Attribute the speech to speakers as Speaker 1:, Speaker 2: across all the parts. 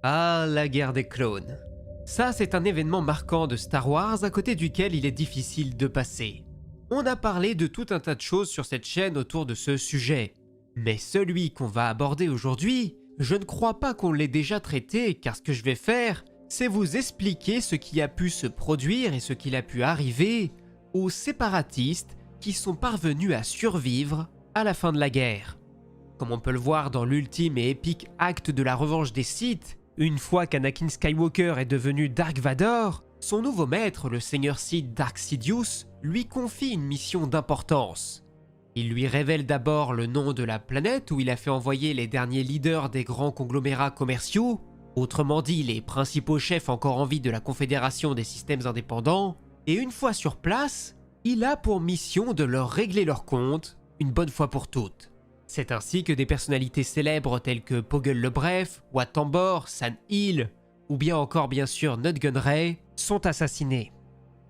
Speaker 1: Ah, la guerre des clones. Ça, c'est un événement marquant de Star Wars à côté duquel il est difficile de passer. On a parlé de tout un tas de choses sur cette chaîne autour de ce sujet. Mais celui qu'on va aborder aujourd'hui, je ne crois pas qu'on l'ait déjà traité, car ce que je vais faire, c'est vous expliquer ce qui a pu se produire et ce qu'il a pu arriver aux séparatistes qui sont parvenus à survivre à la fin de la guerre. Comme on peut le voir dans l'ultime et épique acte de la revanche des Sith, une fois qu'Anakin Skywalker est devenu Dark Vador, son nouveau maître, le seigneur Sith Dark Sidious, lui confie une mission d'importance. Il lui révèle d'abord le nom de la planète où il a fait envoyer les derniers leaders des grands conglomérats commerciaux, autrement dit les principaux chefs encore en vie de la Confédération des systèmes indépendants, et une fois sur place, il a pour mission de leur régler leurs comptes une bonne fois pour toutes. C'est ainsi que des personnalités célèbres telles que Poggle le Bref, Wat Tambor, San Hill, ou bien encore bien sûr Nut Gunray, sont assassinés.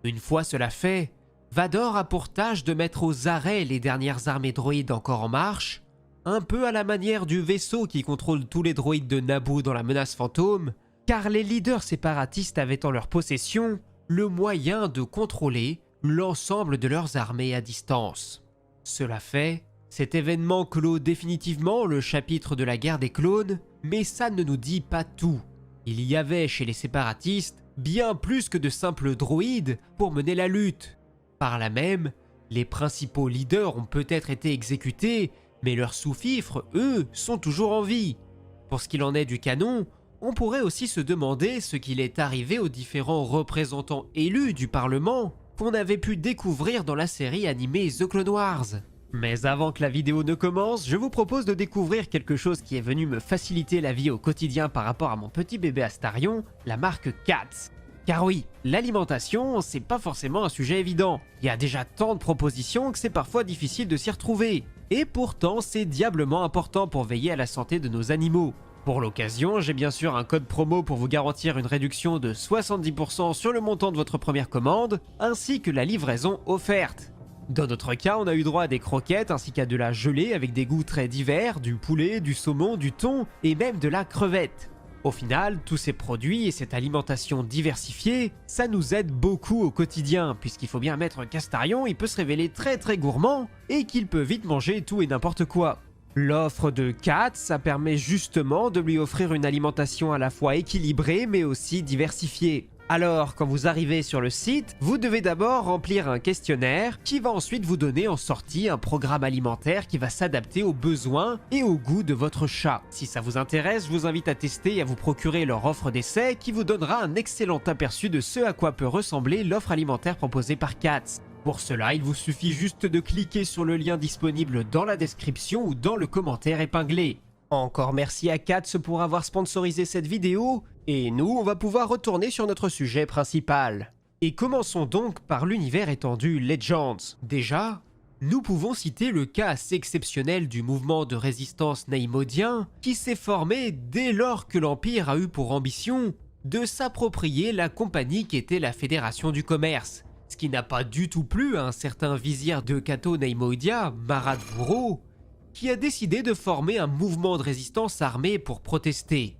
Speaker 1: Une fois cela fait, Vador a pour tâche de mettre aux arrêts les dernières armées droïdes encore en marche, un peu à la manière du vaisseau qui contrôle tous les droïdes de Naboo dans la menace fantôme, car les leaders séparatistes avaient en leur possession le moyen de contrôler l'ensemble de leurs armées à distance. Cela fait, cet événement clôt définitivement le chapitre de la guerre des clones, mais ça ne nous dit pas tout. Il y avait chez les séparatistes bien plus que de simples droïdes pour mener la lutte. Par là même, les principaux leaders ont peut-être été exécutés, mais leurs sous-fifres, eux, sont toujours en vie. Pour ce qu'il en est du canon, on pourrait aussi se demander ce qu'il est arrivé aux différents représentants élus du Parlement qu'on avait pu découvrir dans la série animée The Clone Wars. Mais avant que la vidéo ne commence, je vous propose de découvrir quelque chose qui est venu me faciliter la vie au quotidien par rapport à mon petit bébé Astarion, la marque Katz. Car oui, l'alimentation, c'est pas forcément un sujet évident. Il y a déjà tant de propositions que c'est parfois difficile de s'y retrouver. Et pourtant, c'est diablement important pour veiller à la santé de nos animaux. Pour l'occasion, j'ai bien sûr un code promo pour vous garantir une réduction de 70% sur le montant de votre première commande, ainsi que la livraison offerte. Dans notre cas, on a eu droit à des croquettes ainsi qu'à de la gelée avec des goûts très divers, du poulet, du saumon, du thon et même de la crevette. Au final, tous ces produits et cette alimentation diversifiée, ça nous aide beaucoup au quotidien, puisqu'il faut bien admettre qu'Astarion, il peut se révéler très gourmand et qu'il peut vite manger tout et n'importe quoi. L'offre de Katz, ça permet justement de lui offrir une alimentation à la fois équilibrée mais aussi diversifiée. Alors, quand vous arrivez sur le site, vous devez d'abord remplir un questionnaire qui va ensuite vous donner en sortie un programme alimentaire qui va s'adapter aux besoins et aux goûts de votre chat. Si ça vous intéresse, je vous invite à tester et à vous procurer leur offre d'essai qui vous donnera un excellent aperçu de ce à quoi peut ressembler l'offre alimentaire proposée par Katz. Pour cela, il vous suffit juste de cliquer sur le lien disponible dans la description ou dans le commentaire épinglé. Encore merci à Katz pour avoir sponsorisé cette vidéo, et nous, on va pouvoir retourner sur notre sujet principal. Et commençons donc par l'univers étendu Legends. Déjà, nous pouvons citer le cas assez exceptionnel du mouvement de résistance naïmodien qui s'est formé dès lors que l'Empire a eu pour ambition de s'approprier la compagnie qui était la Fédération du Commerce, ce qui n'a pas du tout plu à un certain vizir de Cato Neimoidia, Marad Vuro, qui a décidé de former un mouvement de résistance armé pour protester.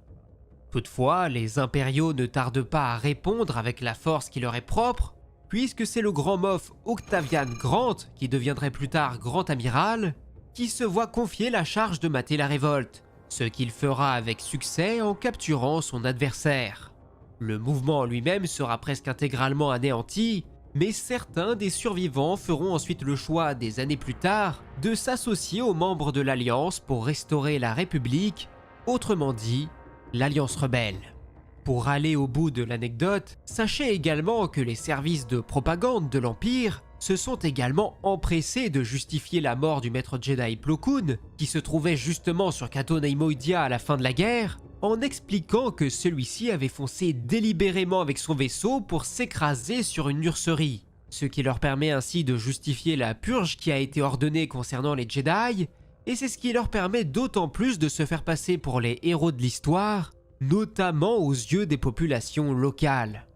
Speaker 1: Toutefois, les impériaux ne tardent pas à répondre avec la force qui leur est propre, puisque c'est le grand moff Octavian Grant, qui deviendrait plus tard grand amiral, qui se voit confier la charge de mater la révolte, ce qu'il fera avec succès en capturant son adversaire. Le mouvement lui-même sera presque intégralement anéanti, mais certains des survivants feront ensuite le choix, des années plus tard, de s'associer aux membres de l'Alliance pour restaurer la République, autrement dit, l'Alliance rebelle. Pour aller au bout de l'anecdote, sachez également que les services de propagande de l'Empire se sont également empressés de justifier la mort du maître Jedi Plo Koon, qui se trouvait justement sur Cato Neimoidia à la fin de la guerre, en expliquant que celui-ci avait foncé délibérément avec son vaisseau pour s'écraser sur une nurserie, ce qui leur permet ainsi de justifier la purge qui a été ordonnée concernant les Jedi, et c'est ce qui leur permet d'autant plus de se faire passer pour les héros de l'histoire, notamment aux yeux des populations locales.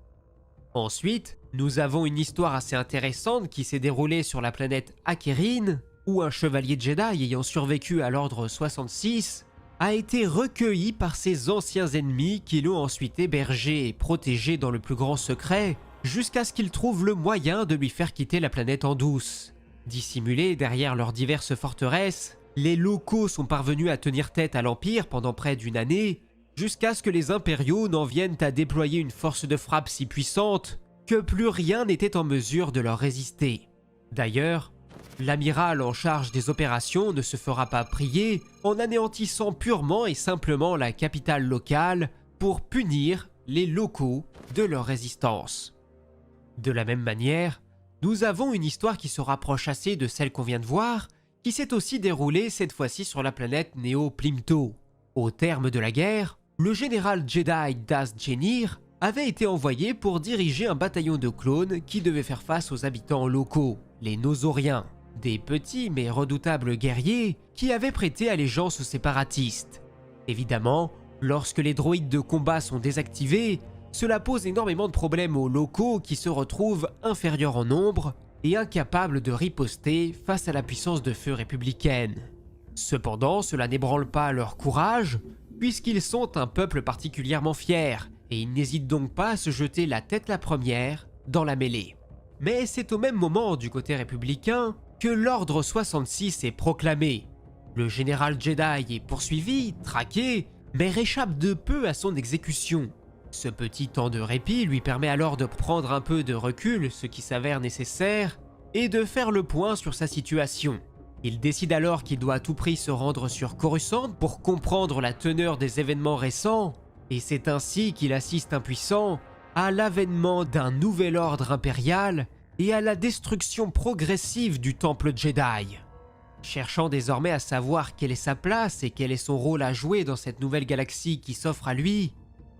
Speaker 1: Ensuite, nous avons une histoire assez intéressante qui s'est déroulée sur la planète Akerin, où un chevalier Jedi ayant survécu à l'ordre 66 a été recueilli par ses anciens ennemis qui l'ont ensuite hébergé et protégé dans le plus grand secret, jusqu'à ce qu'ils trouvent le moyen de lui faire quitter la planète en douce. Dissimulés derrière leurs diverses forteresses, les locaux sont parvenus à tenir tête à l'Empire pendant près d'une année, jusqu'à ce que les impériaux n'en viennent à déployer une force de frappe si puissante que plus rien n'était en mesure de leur résister. D'ailleurs, l'amiral en charge des opérations ne se fera pas prier en anéantissant purement et simplement la capitale locale pour punir les locaux de leur résistance. De la même manière, nous avons une histoire qui se rapproche assez de celle qu'on vient de voir, qui s'est aussi déroulée cette fois-ci sur la planète Néo-Plimto. Au terme de la guerre, le général Jedi Daz Genir avait été envoyé pour diriger un bataillon de clones qui devait faire face aux habitants locaux, les Nosoriens, des petits mais redoutables guerriers qui avaient prêté allégeance aux séparatistes. Évidemment, lorsque les droïdes de combat sont désactivés, cela pose énormément de problèmes aux locaux qui se retrouvent inférieurs en nombre et incapables de riposter face à la puissance de feu républicaine. Cependant, cela n'ébranle pas leur courage, puisqu'ils sont un peuple particulièrement fier, et ils n'hésitent donc pas à se jeter la tête la première dans la mêlée. Mais c'est au même moment du côté républicain que l'ordre 66 est proclamé. Le général Jedi est poursuivi, traqué, mais réchappe de peu à son exécution. Ce petit temps de répit lui permet alors de prendre un peu de recul, ce qui s'avère nécessaire, et de faire le point sur sa situation. Il décide alors qu'il doit à tout prix se rendre sur Coruscant pour comprendre la teneur des événements récents, et c'est ainsi qu'il assiste impuissant à l'avènement d'un nouvel ordre impérial et à la destruction progressive du temple Jedi. Cherchant désormais à savoir quelle est sa place et quel est son rôle à jouer dans cette nouvelle galaxie qui s'offre à lui,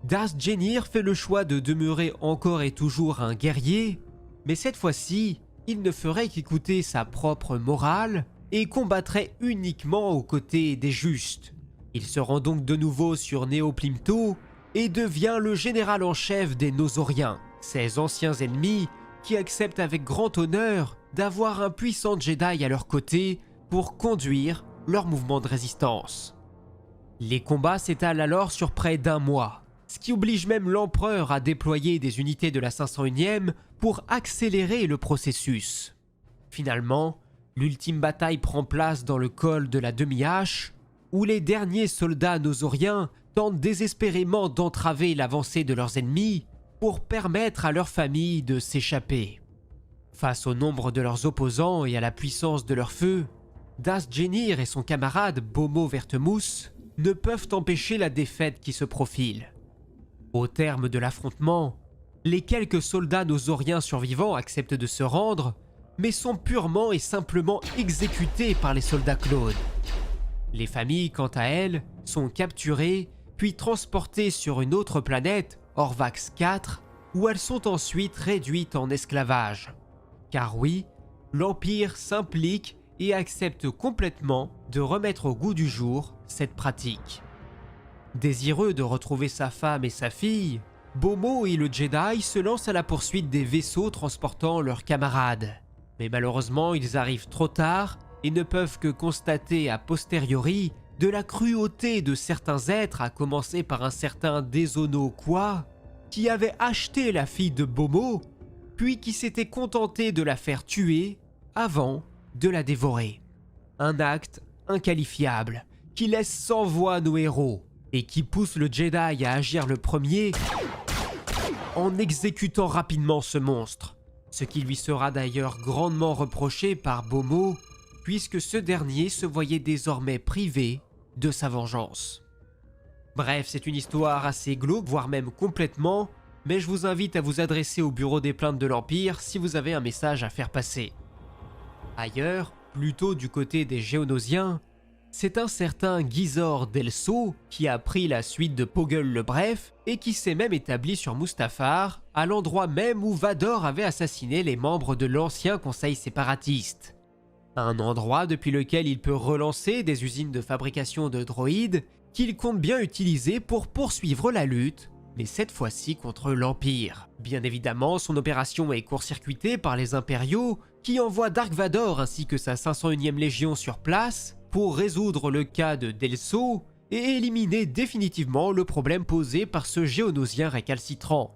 Speaker 1: Daz Genir fait le choix de demeurer encore et toujours un guerrier, mais cette fois-ci, il ne ferait qu'écouter sa propre morale et combattrait uniquement aux côtés des justes. Il se rend donc de nouveau sur Néo-Plimto et devient le général en chef des Nosoriens, ses anciens ennemis qui acceptent avec grand honneur d'avoir un puissant Jedi à leur côté pour conduire leur mouvement de résistance. Les combats s'étalent alors sur près d'un mois, ce qui oblige même l'empereur à déployer des unités de la 501e pour accélérer le processus. Finalement, l'ultime bataille prend place dans le col de la Demi-Hache, où les derniers soldats nosoriens tentent désespérément d'entraver l'avancée de leurs ennemis pour permettre à leurs familles de s'échapper. Face au nombre de leurs opposants et à la puissance de leur feu, Daz Genir et son camarade Bomo Vertemousse ne peuvent empêcher la défaite qui se profile. Au terme de l'affrontement, les quelques soldats nosoriens survivants acceptent de se rendre, mais sont purement et simplement exécutés par les soldats clones. Les familles, quant à elles, sont capturées puis transportées sur une autre planète, Orvax 4, où elles sont ensuite réduites en esclavage. Car oui, l'Empire s'implique et accepte complètement de remettre au goût du jour cette pratique. Désireux de retrouver sa femme et sa fille, Bomo et le Jedi se lancent à la poursuite des vaisseaux transportant leurs camarades. Mais malheureusement, ils arrivent trop tard et ne peuvent que constater a posteriori de la cruauté de certains êtres, à commencer par un certain Desono Kwa, qui avait acheté la fille de Bomo, puis qui s'était contenté de la faire tuer avant de la dévorer. Un acte inqualifiable qui laisse sans voix nos héros et qui pousse le Jedi à agir le premier en exécutant rapidement ce monstre, ce qui lui sera d'ailleurs grandement reproché par Bomo, puisque ce dernier se voyait désormais privé de sa vengeance. Bref, c'est une histoire assez glauque, voire même complètement, mais je vous invite à vous adresser au bureau des plaintes de l'Empire si vous avez un message à faire passer. Ailleurs, plutôt du côté des Géonosiens, c'est un certain Gizor Delso qui a pris la suite de Poggle le Bref et qui s'est même établi sur Mustafar, à l'endroit même où Vador avait assassiné les membres de l'ancien conseil séparatiste. Un endroit depuis lequel il peut relancer des usines de fabrication de droïdes qu'il compte bien utiliser pour poursuivre la lutte, mais cette fois-ci contre l'Empire. Bien évidemment, son opération est court-circuitée par les impériaux qui envoient Dark Vador ainsi que sa 501e Légion sur place pour résoudre le cas de Delso et éliminer définitivement le problème posé par ce géonosien récalcitrant.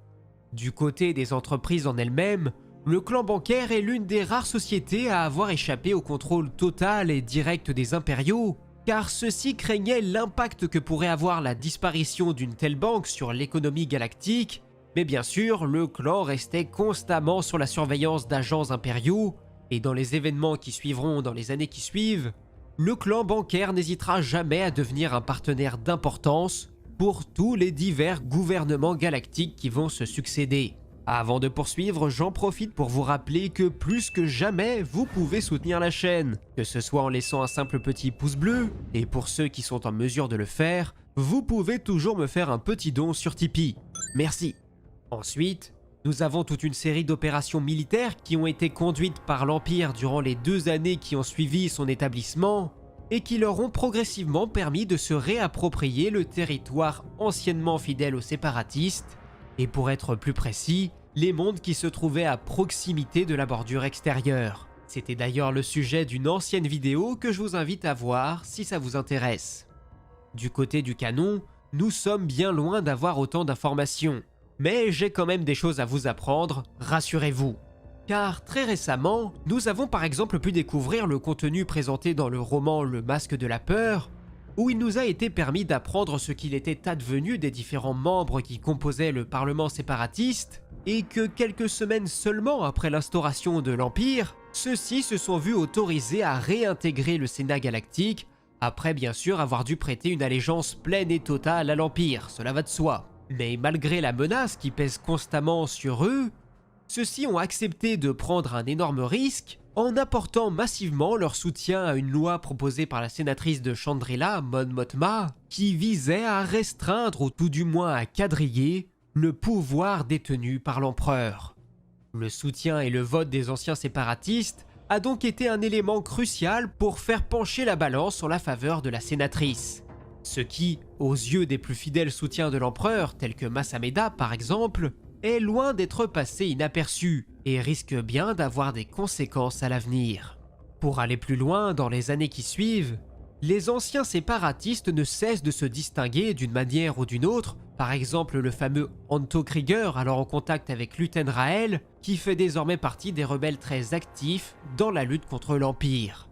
Speaker 1: Du côté des entreprises en elles-mêmes, le clan bancaire est l'une des rares sociétés à avoir échappé au contrôle total et direct des impériaux, car ceux-ci craignaient l'impact que pourrait avoir la disparition d'une telle banque sur l'économie galactique, mais bien sûr, le clan restait constamment sur la surveillance d'agents impériaux, et dans les événements qui suivront dans les années qui suivent, le clan bancaire n'hésitera jamais à devenir un partenaire d'importance pour tous les divers gouvernements galactiques qui vont se succéder. Avant de poursuivre, j'en profite pour vous rappeler que plus que jamais, vous pouvez soutenir la chaîne, que ce soit en laissant un simple petit pouce bleu, et pour ceux qui sont en mesure de le faire, vous pouvez toujours me faire un petit don sur Tipeee. Merci. Ensuite, nous avons toute une série d'opérations militaires qui ont été conduites par l'Empire durant les 2 années qui ont suivi son établissement et qui leur ont progressivement permis de se réapproprier le territoire anciennement fidèle aux séparatistes, et pour être plus précis, les mondes qui se trouvaient à proximité de la bordure extérieure. C'était d'ailleurs le sujet d'une ancienne vidéo que je vous invite à voir si ça vous intéresse. Du côté du canon, nous sommes bien loin d'avoir autant d'informations. Mais j'ai quand même des choses à vous apprendre, rassurez-vous. Car très récemment, nous avons par exemple pu découvrir le contenu présenté dans le roman Le Masque de la Peur, où il nous a été permis d'apprendre ce qu'il était advenu des différents membres qui composaient le Parlement séparatiste, et que quelques semaines seulement après l'instauration de l'Empire, ceux-ci se sont vus autorisés à réintégrer le Sénat galactique, après bien sûr avoir dû prêter une allégeance pleine et totale à l'Empire, cela va de soi. Mais malgré la menace qui pèse constamment sur eux, ceux-ci ont accepté de prendre un énorme risque en apportant massivement leur soutien à une loi proposée par la sénatrice de Chandrila, Mon Mothma, qui visait à restreindre ou tout du moins à quadriller le pouvoir détenu par l'empereur. Le soutien et le vote des anciens séparatistes a donc été un élément crucial pour faire pencher la balance en la faveur de la sénatrice. Ce qui, aux yeux des plus fidèles soutiens de l'empereur, tels que Masameda par exemple, est loin d'être passé inaperçu et risque bien d'avoir des conséquences à l'avenir. Pour aller plus loin dans les années qui suivent, les anciens séparatistes ne cessent de se distinguer d'une manière ou d'une autre, par exemple le fameux Anto Krieger alors en contact avec Luten Rael, qui fait désormais partie des rebelles très actifs dans la lutte contre l'Empire.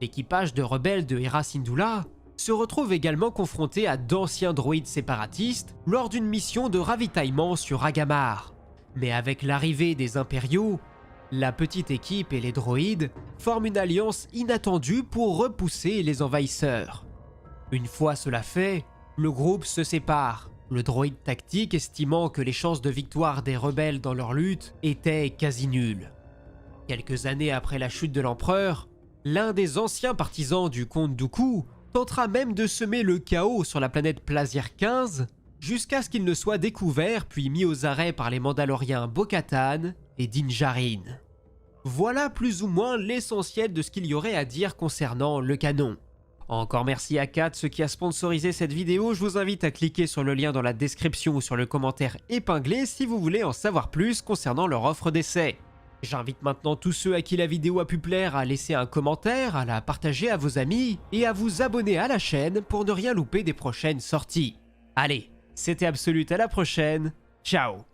Speaker 1: L'équipage de rebelles de Hera Syndulla se retrouve également confronté à d'anciens droïdes séparatistes lors d'une mission de ravitaillement sur Agamar. Mais avec l'arrivée des impériaux, la petite équipe et les droïdes forment une alliance inattendue pour repousser les envahisseurs. Une fois cela fait, le groupe se sépare, le droïde tactique estimant que les chances de victoire des rebelles dans leur lutte étaient quasi nulles. Quelques années après la chute de l'empereur, l'un des anciens partisans du comte Dooku tentera même de semer le chaos sur la planète Plazir 15 jusqu'à ce qu'il ne soit découvert puis mis aux arrêts par les Mandaloriens Bo-Katan et Din Djarin. Voilà plus ou moins l'essentiel de ce qu'il y aurait à dire concernant le canon. Encore merci à Kat, qui a sponsorisé cette vidéo. Je vous invite à cliquer sur le lien dans la description ou sur le commentaire épinglé si vous voulez en savoir plus concernant leur offre d'essai. J'invite maintenant tous ceux à qui la vidéo a pu plaire à laisser un commentaire, à la partager à vos amis et à vous abonner à la chaîne pour ne rien louper des prochaines sorties. Allez, c'était Absolute, à la prochaine, ciao!